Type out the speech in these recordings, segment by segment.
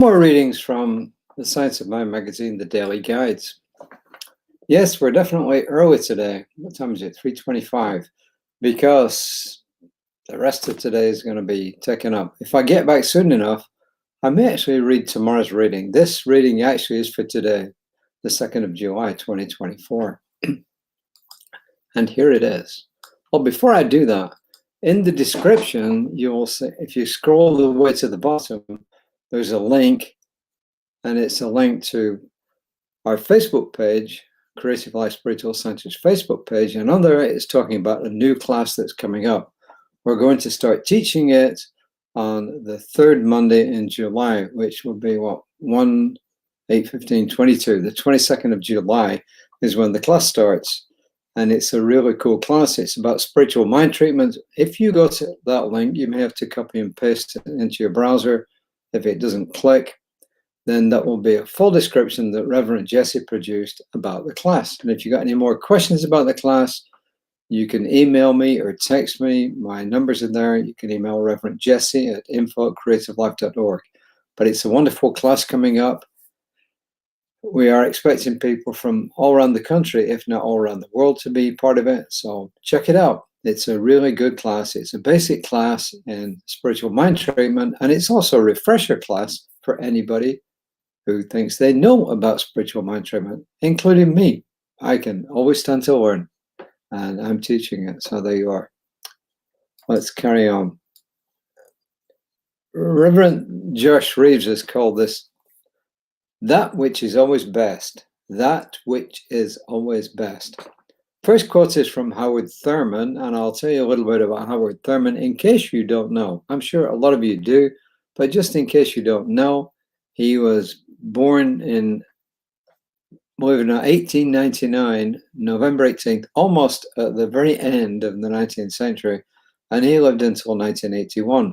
More readings from the Science of Mind magazine, the Daily Guides. Yes, we're definitely early today. What time is it? 3:25. Because the rest of today is going to be taken up. If I get back soon enough, I may actually read tomorrow's reading. This reading actually is for today, the 2nd of July, 2024. And here it is. Well, before I do that, in the description, you will see, if you scroll the way to the bottom, there's a link, and it's a link to our Facebook page, Creative Life Spiritual Center's Facebook page, and on there it's talking about a new class that's coming up. We're going to start teaching it on the third Monday in July, which will be what, 1/8/15/22. The 22nd of July is when the class starts, and it's a really cool class. It's about spiritual mind treatment. If you go to that link, you may have to copy and paste it into your browser. If it doesn't click, then that will be a full description that Reverend Jesse produced about the class. And if you got any more questions about the class, you can email me or text me. My number's in there. You can email Reverend Jesse at info@creativelife.org. But it's a wonderful class coming up. We are expecting people from all around the country, if not all around the world, to be part of it. So check it out. It's a really good class. It's a basic class in spiritual mind treatment, and it's also a refresher class for anybody who thinks they know about spiritual mind treatment, including me. I can always stand to learn, and I'm teaching it. So there you are. Let's carry on. Reverend Josh Reeves has called this that which is always best. That which is always best. First quote is from Howard Thurman, and I'll tell you a little bit about Howard Thurman in case you don't know. I'm sure a lot of you do, but just in case you don't know, he was born in, believe it or not, 1899, November 18th, almost at the very end of the 19th century, and he lived until 1981.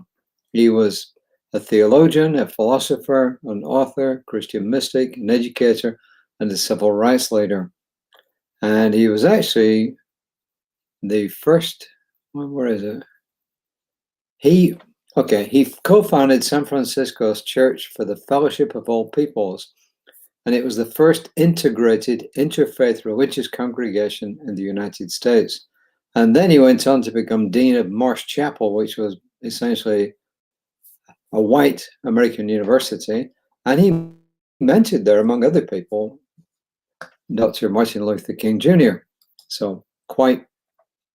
He was a theologian, a philosopher, an author, Christian mystic, an educator, and a civil rights leader. And he was actually the first, where is it? He co-founded San Francisco's Church for the Fellowship of All Peoples, and it was the first integrated interfaith religious congregation in the United States. And then he went on to become Dean of Morse Chapel, which was essentially a white American university, and he mentored there, among other people, Dr. Martin Luther King Jr. So quite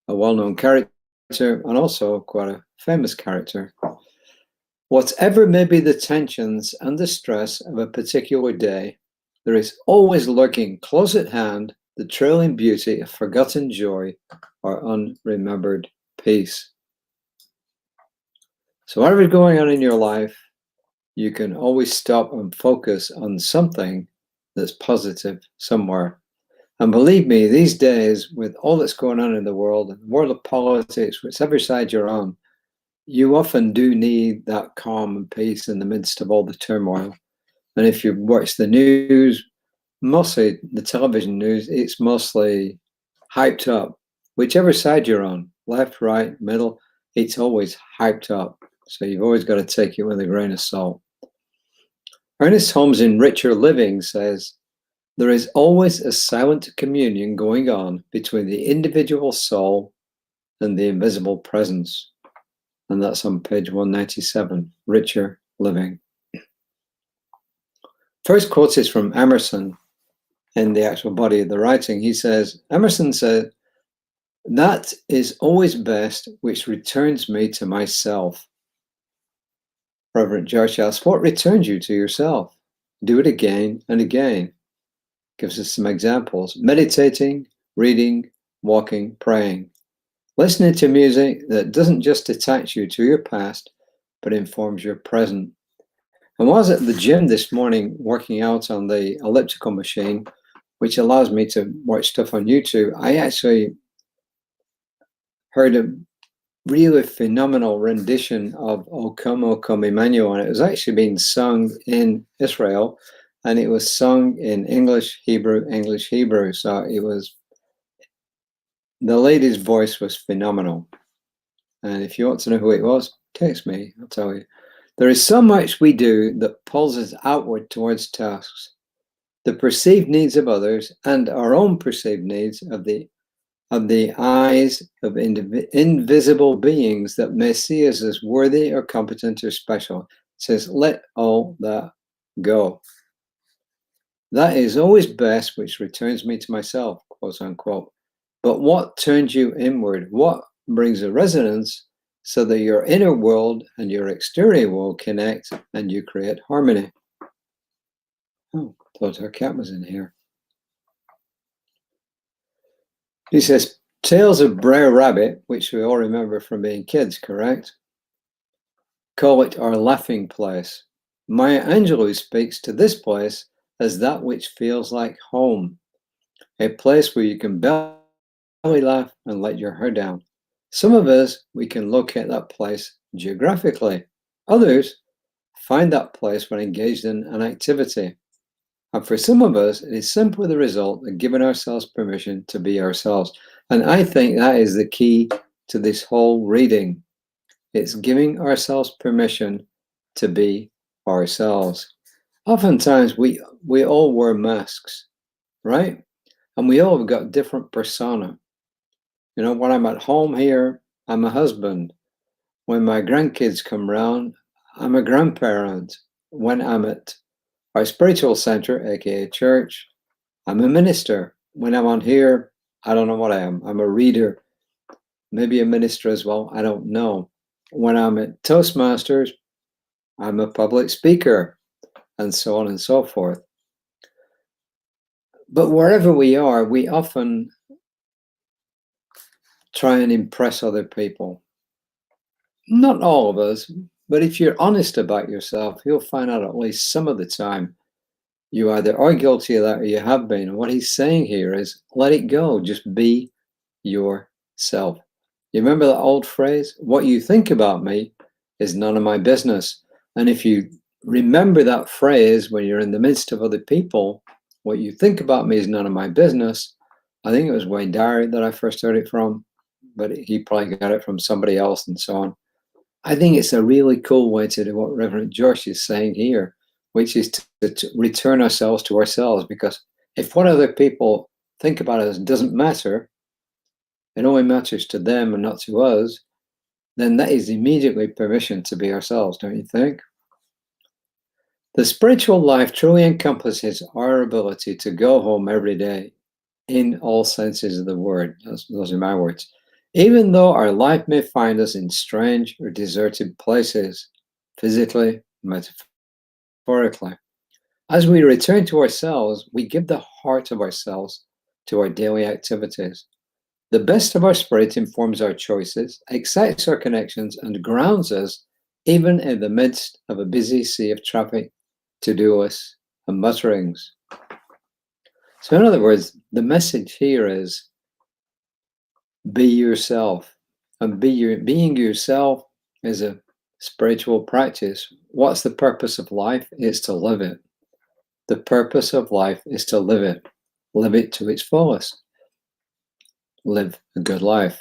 a well-known character, and also quite a famous character. Whatever may be the tensions and the stress of a particular day, there is always lurking close at hand the trailing beauty of forgotten joy or unremembered peace. So whatever's going on in your life, you can always stop and focus on something that's positive somewhere. And believe me, these days, with all that's going on in the world of politics, whichever side you're on, you often do need that calm and peace in the midst of all the turmoil. And if you watch the news, mostly the television news, it's mostly hyped up. Whichever side you're on, left, right, middle, it's always hyped up. So you've always got to take it with a grain of salt. Ernest Holmes in Richer Living says, there is always a silent communion going on between the individual soul and the invisible presence. And that's on page 197, Richer Living. First quote is from Emerson in the actual body of the writing. He says, Emerson said, that is always best which returns me to myself. Reverend Josh asks, what returns you to yourself? Do it again and again. Gives us some examples. Meditating, reading, walking, praying. Listening to music that doesn't just attach you to your past, but informs your present. And while I was at the gym this morning working out on the elliptical machine, which allows me to watch stuff on YouTube, I actually heard a really phenomenal rendition of O Come, O Come Emmanuel, and it was actually being sung in Israel, and it was sung in English, Hebrew. So it was, the lady's voice was phenomenal. And if you want to know who it was, text me, I'll tell you. There is so much we do that pulls us outward towards tasks, the perceived needs of others, and our own perceived needs of the eyes of invisible beings that may see us as worthy or competent or special. It says, let all that go. That is always best, which returns me to myself, quote unquote. But what turns you inward? What brings a resonance so that your inner world and your exterior world connect and you create harmony? Oh, thought our cat was in here. He says, Tales of Brer Rabbit, which we all remember from being kids, correct? Call it our laughing place. Maya Angelou speaks to this place as that which feels like home, a place where you can belly laugh and let your hair down. Some of us, we can locate that place geographically. Others find that place when engaged in an activity. And for some of us, it is simply the result of giving ourselves permission to be ourselves. And I think that is the key to this whole reading. It's giving ourselves permission to be ourselves. Oftentimes, we all wear masks, right? And we all have got different persona. You know, when I'm at home here, I'm a husband. When my grandkids come round, I'm a grandparent. When I'm at our spiritual center, aka church, I'm a minister. When I'm on here, I don't know what I am. I'm a reader, maybe a minister as well. I don't know. When I'm at Toastmasters, I'm a public speaker, and so on and so forth. But wherever we are, we often try and impress other people. Not all of us, but if you're honest about yourself, you'll find out at least some of the time you either are guilty of that or you have been. And what he's saying here is let it go. Just be yourself. You remember that old phrase? What you think about me is none of my business. And if you remember that phrase when you're in the midst of other people, what you think about me is none of my business. I think it was Wayne Dyer that I first heard it from, but he probably got it from somebody else and so on. I think it's a really cool way to do what Reverend Josh is saying here, which is to return ourselves to ourselves. Because if what other people think about us doesn't matter, it only matters to them and not to us, then that is immediately permission to be ourselves, don't you think? The spiritual life truly encompasses our ability to go home every day in all senses of the word. Those are my words. Even though our life may find us in strange or deserted places, physically, metaphorically. As we return to ourselves, we give the heart of ourselves to our daily activities. The best of our spirit informs our choices, excites our connections, and grounds us even in the midst of a busy sea of traffic, to-do lists, and mutterings. So in other words, the message here is be yourself. And being yourself is a spiritual practice. What's the purpose of life? It's to live it. The purpose of life is to live it. Live it to its fullest. Live a good life.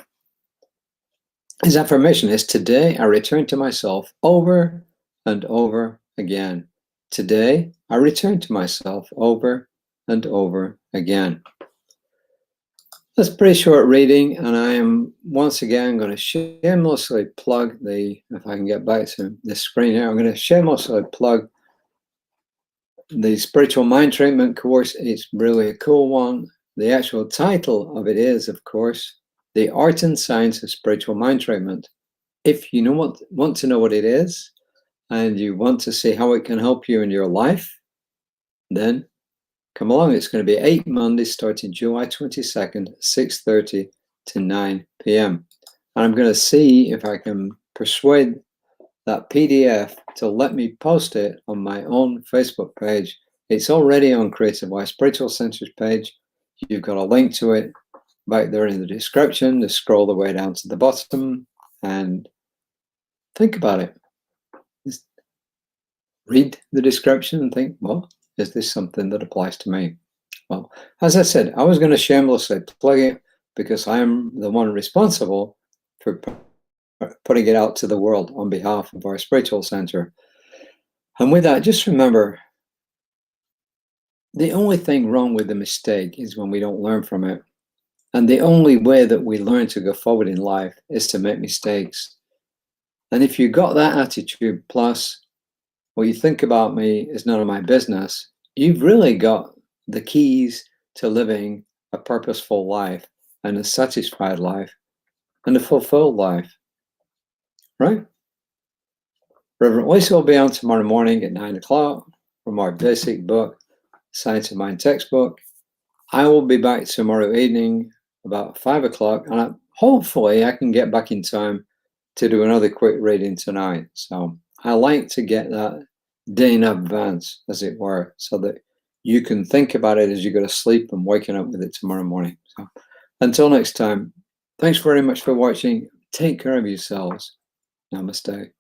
His affirmation is, today I return to myself over and over again. Today I return to myself over and over again. That's a pretty short reading, and I am once again going to shamelessly plug if I can get back to the screen here, I'm going to shamelessly plug the Spiritual Mind Treatment course. It's really a cool one. The actual title of it is, of course, The Art and Science of Spiritual Mind Treatment. If you want to know what it is, and you want to see how it can help you in your life, then come along. It's going to be 8 Mondays starting July 22nd, 6:30 to 9 p.m. And I'm going to see if I can persuade that PDF to let me post it on my own Facebook page. It's already on Creative Life Spiritual Center's page. You've got a link to it back there in the description. Just scroll the way down to the bottom and think about it. Just read the description and think, well, is this something that applies to me? Well, as I said, I was going to shamelessly plug it because I am the one responsible for putting it out to the world on behalf of our spiritual center. And with that, just remember, the only thing wrong with the mistake is when we don't learn from it. And the only way that we learn to go forward in life is to make mistakes. And if you got that attitude, plus what you think about me is none of my business, you've really got the keys to living a purposeful life and a satisfied life and a fulfilled life, right? Reverend Lisa will be on tomorrow morning at 9 o'clock from our basic book, Science of Mind textbook. I will be back tomorrow evening about 5 o'clock, and hopefully I can get back in time to do another quick reading tonight. So I like to get that day in advance, as it were, so that you can think about it as you go to sleep and waking up with it tomorrow morning. So until next time, thanks very much for watching. Take care of yourselves. Namaste.